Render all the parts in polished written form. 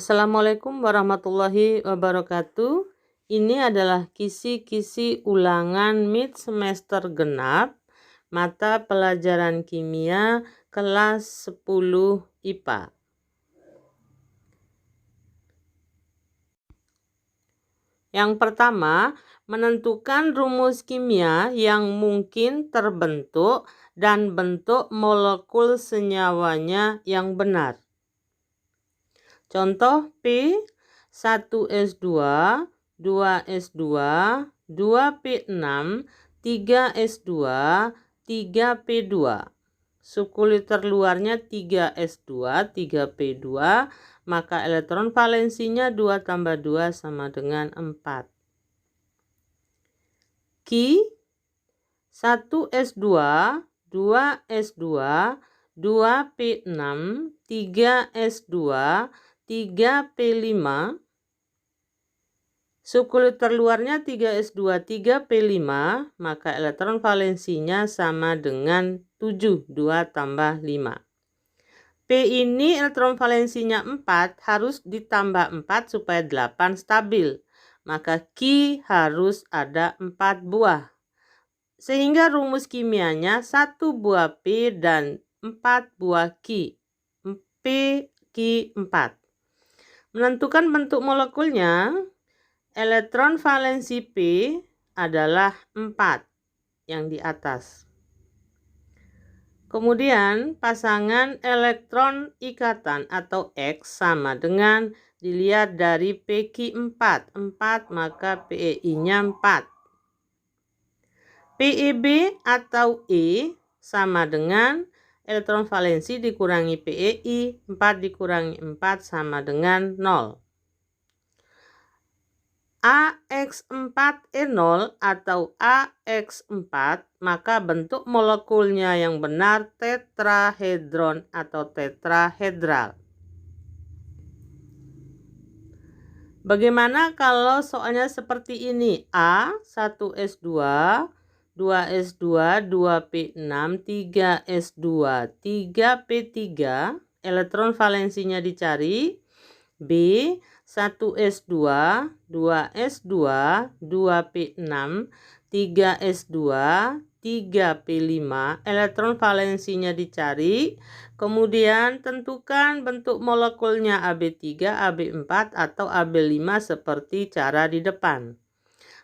Assalamualaikum warahmatullahi wabarakatuh. Ini adalah kisi-kisi ulangan mid semester genap mata pelajaran kimia kelas 10 IPA. Yang pertama, menentukan rumus kimia yang mungkin terbentuk dan bentuk molekul senyawanya yang benar. Contoh P, 1S2, 2S2, 2P6, 3S2, 3P2. Suku liter luarnya 3S2, 3P2, maka elektron valensinya 2 tambah 2 sama dengan 4. Ki, 1S2, 2S2, 2P6, 3S2, 3P5. Suku liter luarnya 3S2, 3P5, maka elektron valensinya sama dengan 7, 2 tambah 5. P ini elektron valensinya 4, harus ditambah 4 supaya 8 stabil. Maka Ki harus ada 4 buah. Sehingga rumus kimianya 1 buah P dan 4 buah Ki. P, Ki 4. Menentukan bentuk molekulnya, elektron valensi P adalah 4 yang di atas. Kemudian pasangan elektron ikatan atau X sama dengan dilihat dari PQ4. 4 maka PEI-nya 4. PEB atau E sama dengan elektron valensi dikurangi PEI, 4 dikurangi 4 sama dengan 0. AX4E0 atau AX4, maka bentuk molekulnya yang benar tetrahedron atau tetrahedral. Bagaimana kalau soalnya seperti ini? A, 1S2, 2S2, 2P6, 3S2, 3P3, elektron valensinya dicari. B, 1S2, 2S2, 2P6, 3S2, 3P5, elektron valensinya dicari. Kemudian tentukan bentuk molekulnya AB3, AB4, atau AB5 seperti cara di depan.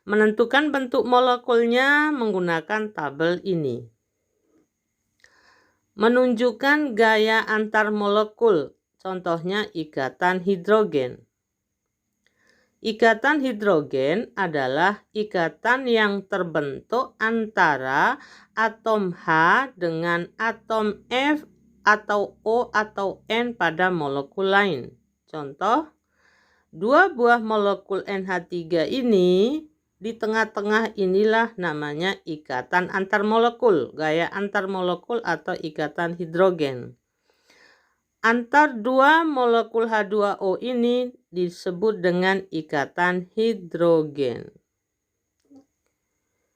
Menentukan bentuk molekulnya menggunakan tabel ini. Menunjukkan gaya antar molekul, contohnya ikatan hidrogen. Ikatan hidrogen adalah ikatan yang terbentuk antara atom H dengan atom F atau O atau N pada molekul lain. Contoh, dua buah molekul NH3 ini, di tengah-tengah inilah namanya ikatan antar molekul, gaya antar molekul atau ikatan hidrogen. Antar dua molekul H2O ini disebut dengan ikatan hidrogen.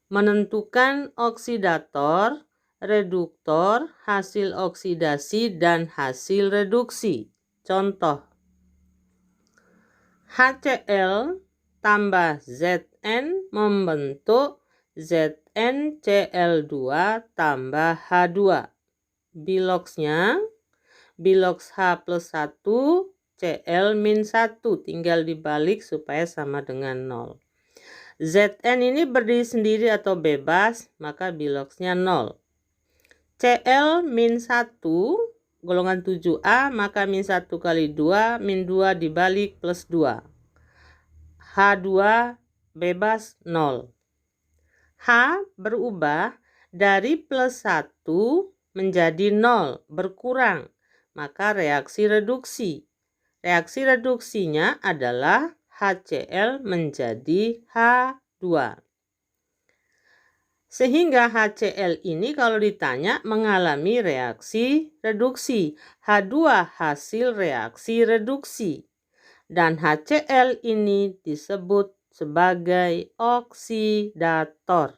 Menentukan oksidator, reduktor, hasil oksidasi, dan hasil reduksi. Contoh, HCl tambah Zn membentuk ZnCl2 tambah H2. Biloxnya, bilox H plus 1, Cl min 1, tinggal dibalik supaya sama dengan 0. Zn ini berdiri sendiri atau bebas, maka biloxnya 0. Cl min 1, golongan 7A, maka min 1 kali 2, min 2 dibalik plus 2. H2 bebas 0. H berubah dari plus 1 menjadi 0, berkurang. Maka reaksi reduksi. Reaksi reduksinya adalah HCl menjadi H2. Sehingga HCl ini kalau ditanya mengalami reaksi reduksi. H2 hasil reaksi reduksi. Dan HCl ini disebut sebagai oksidator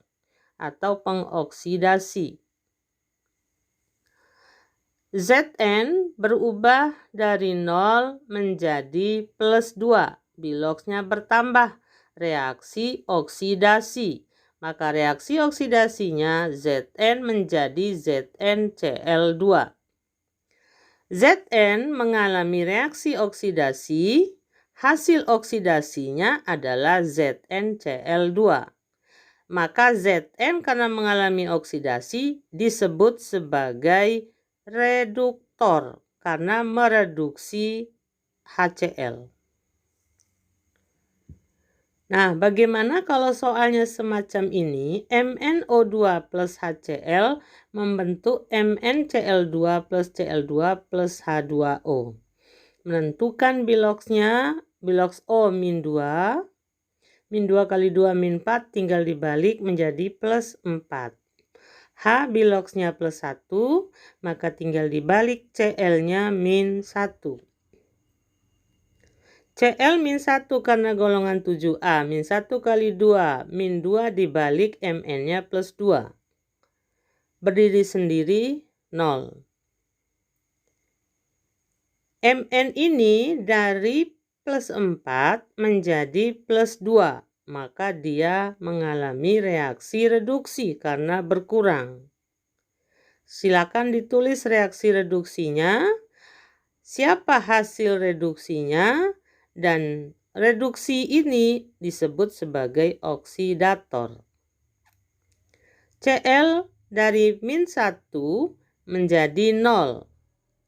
atau pengoksidasi. Zn berubah dari 0 menjadi plus 2. Biloxnya bertambah. Reaksi oksidasi. Maka reaksi oksidasinya Zn menjadi ZnCl2. Zn mengalami reaksi oksidasi. Hasil oksidasinya adalah ZnCl2. Maka Zn karena mengalami oksidasi disebut sebagai reduktor karena mereduksi HCl. Nah, bagaimana kalau soalnya semacam ini? MnO2 plus HCl membentuk MnCl2 plus Cl2 plus H2O. Menentukan biloxnya, bilox O min 2. Min 2 kali 2 min 4 tinggal dibalik menjadi plus 4. H biloxnya plus 1, maka tinggal dibalik Cl-nya min 1. Cl min 1 karena golongan 7A, min 1 kali 2, min 2 dibalik Mn-nya plus 2. Berdiri sendiri 0. Mn ini dari plus 4 menjadi plus 2. Maka dia mengalami reaksi reduksi karena berkurang. Silakan ditulis reaksi reduksinya, siapa hasil reduksinya, dan reduksi ini disebut sebagai oksidator. Cl dari min 1 menjadi 0.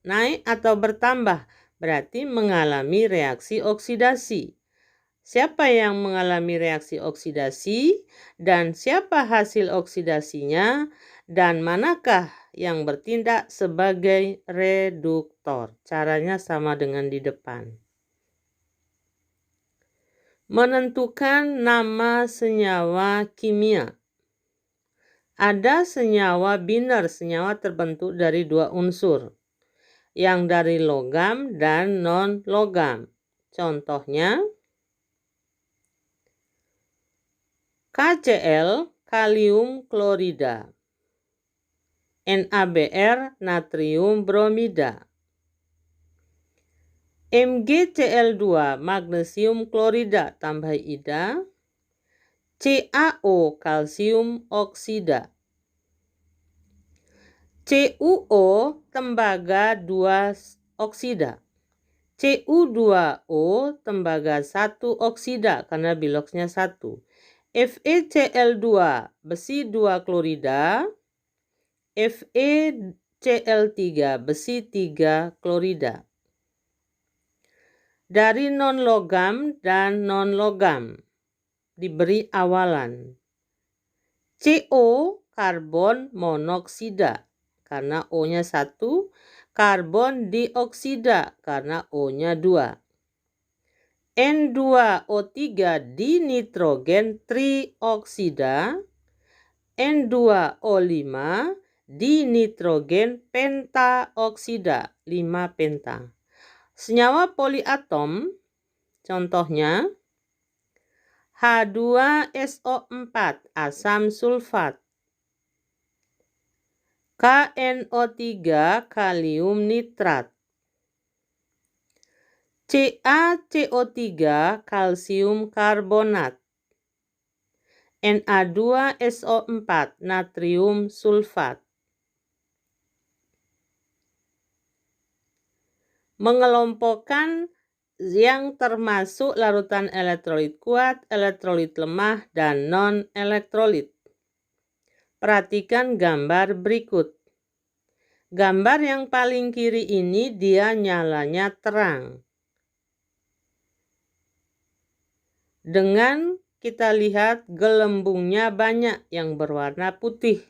Naik atau bertambah berarti mengalami reaksi oksidasi. Siapa yang mengalami reaksi oksidasi dan siapa hasil oksidasinya dan manakah yang bertindak sebagai reduktor? Caranya sama dengan di depan. Menentukan nama senyawa kimia. Ada senyawa biner, senyawa terbentuk dari 2 unsur, yang dari logam dan non-logam. Contohnya, KCl, kalium klorida. NaBr, natrium bromida. MgCl2, magnesium klorida tambah ida. CaO, kalsium oksida. CuO, tembaga 2 oksida. Cu2O, tembaga 1 oksida karena biloxnya 1. FeCl2, besi 2 klorida. FeCl3, besi 3 klorida. Dari non-logam dan non-logam diberi awalan. CO, karbon monoksida karena O-nya 1, karbon dioksida karena O-nya 2. N2O3 dinitrogen trioksida, N2O5 dinitrogen pentaoksida, 5 penta. Senyawa poliatom, contohnya H2SO4, asam sulfat. KNO3, kalium nitrat. CaCO3, kalsium karbonat. Na2SO4, natrium sulfat. Mengelompokkan yang termasuk larutan elektrolit kuat, elektrolit lemah, dan non-elektrolit. Perhatikan gambar berikut. Gambar yang paling kiri ini dia nyalanya terang. Dengan kita lihat gelembungnya banyak yang berwarna putih.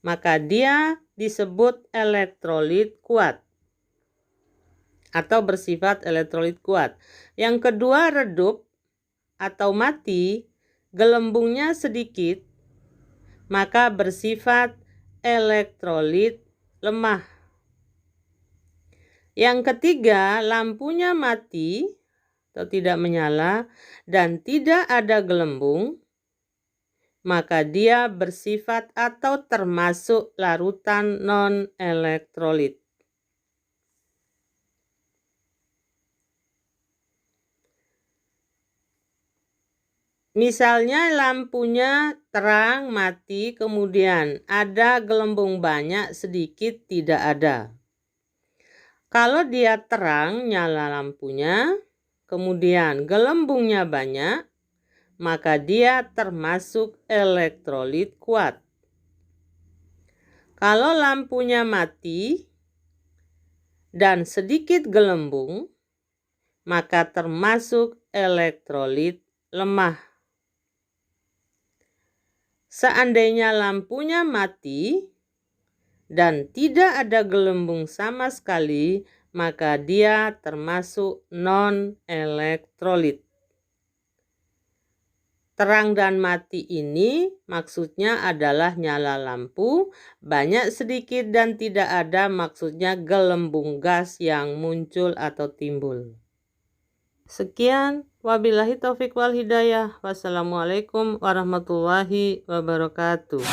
Maka dia disebut elektrolit kuat atau bersifat elektrolit kuat. Yang kedua redup atau mati, gelembungnya sedikit, maka bersifat elektrolit lemah. Yang ketiga, lampunya mati atau tidak menyala dan tidak ada gelembung, maka dia bersifat atau termasuk larutan non-elektrolit. Misalnya lampunya terang mati, kemudian ada gelembung banyak sedikit tidak ada. Kalau dia terang nyala lampunya, kemudian gelembungnya banyak, maka dia termasuk elektrolit kuat. Kalau lampunya mati dan sedikit gelembung, maka termasuk elektrolit lemah. Seandainya lampunya mati dan tidak ada gelembung sama sekali, maka dia termasuk non-elektrolit. Terang dan mati ini maksudnya adalah nyala lampu, banyak sedikit dan tidak ada maksudnya gelembung gas yang muncul atau timbul. Sekian, wabillahi taufik wal hidayah. Wassalamualaikum warahmatullahi wabarakatuh.